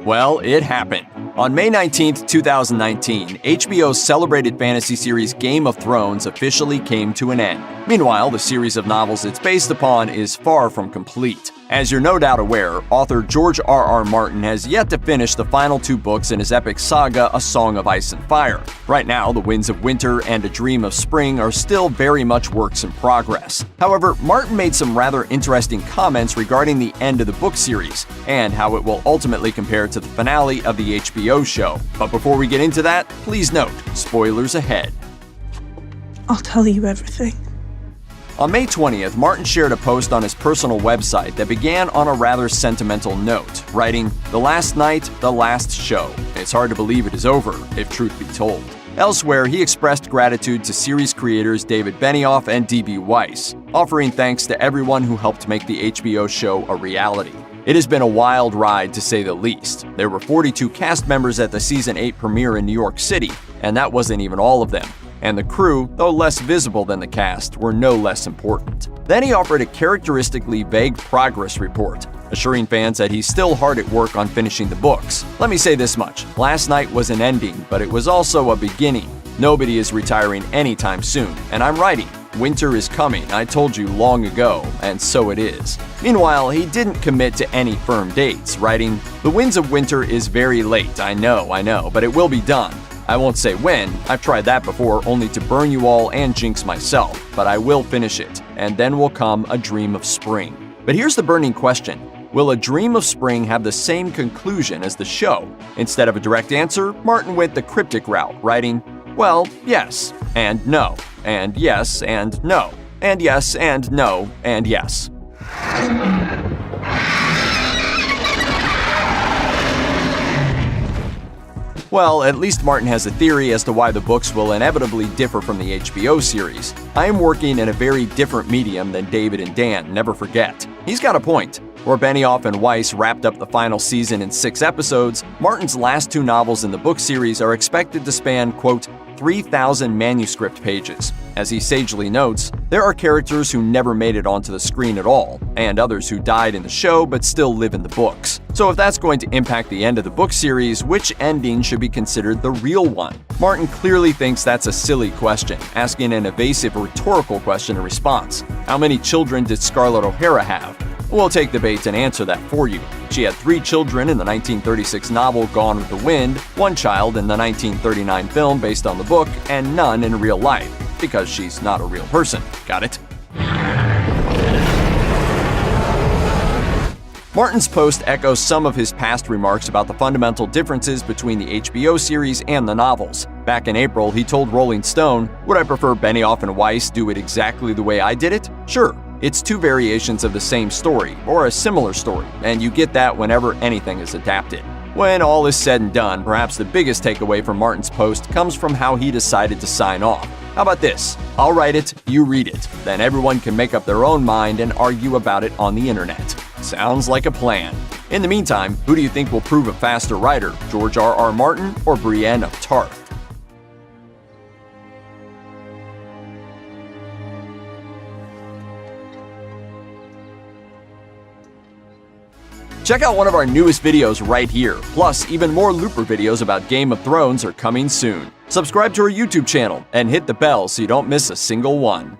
Well, it happened. On May 19, 2019, HBO's celebrated fantasy series Game of Thrones officially came to an end. Meanwhile, the series of novels it's based upon is far from complete. As you're no doubt aware, author George R.R. Martin has yet to finish the final 2 books in his epic saga, A Song of Ice and Fire. Right now, The Winds of Winter and A Dream of Spring are still very much works in progress. However, Martin made some rather interesting comments regarding the end of the book series, and how it will ultimately compare to the finale of the HBO show. But before we get into that, please note, spoilers ahead. I'll tell you everything. On May 20th, Martin shared a post on his personal website that began on a rather sentimental note, writing, "The last night, the last show. It's hard to believe it is over, if truth be told." Elsewhere, he expressed gratitude to series creators David Benioff and D.B. Weiss, offering thanks to everyone who helped make the HBO show a reality. It has been a wild ride, to say the least. There were 42 cast members at the Season 8 premiere in New York City, and that wasn't even all of them. And the crew, though less visible than the cast, were no less important. Then he offered a characteristically vague progress report, assuring fans that he's still hard at work on finishing the books. Let me say this much, last night was an ending, but it was also a beginning. Nobody is retiring anytime soon, and I'm writing. Winter is coming, I told you long ago, and so it is. Meanwhile, he didn't commit to any firm dates, writing, "The Winds of Winter is very late, I know, but it will be done. I won't say when, I've tried that before only to burn you all and jinx myself, but I will finish it, and then will come A Dream of Spring." But here's the burning question. Will A Dream of Spring have the same conclusion as the show? Instead of a direct answer, Martin went the cryptic route, writing, "Well, yes, and no, and yes, and no, and yes, and no, and yes." Well, at least Martin has a theory as to why the books will inevitably differ from the HBO series. I am working in a very different medium than David and Dan, never forget. He's got a point. Where Benioff and Weiss wrapped up the final season in 6 episodes, Martin's last 2 novels in the book series are expected to span, quote, 3,000 manuscript pages. As he sagely notes, there are characters who never made it onto the screen at all, and others who died in the show but still live in the books. So if that's going to impact the end of the book series, which ending should be considered the real one? Martin clearly thinks that's a silly question, asking an evasive rhetorical question in response. How many children did Scarlett O'Hara have? We'll take the bait and answer that for you. She had 3 children in the 1936 novel Gone with the Wind, 1 child in the 1939 film based on the book, and none in real life, because she's not a real person. Got it? Martin's post echoes some of his past remarks about the fundamental differences between the HBO series and the novels. Back in April, he told Rolling Stone, "Would I prefer Benioff and Weiss do it exactly the way I did it? Sure. It's 2 variations of the same story, or a similar story, and you get that whenever anything is adapted." When all is said and done, perhaps the biggest takeaway from Martin's post comes from how he decided to sign off. How about this? I'll write it, you read it. Then everyone can make up their own mind and argue about it on the internet. Sounds like a plan. In the meantime, who do you think will prove a faster writer, George R.R. Martin or Brienne of Tarth? Check out one of our newest videos right here. Plus, even more Looper videos about Game of Thrones are coming soon. Subscribe to our YouTube channel and hit the bell so you don't miss a single one.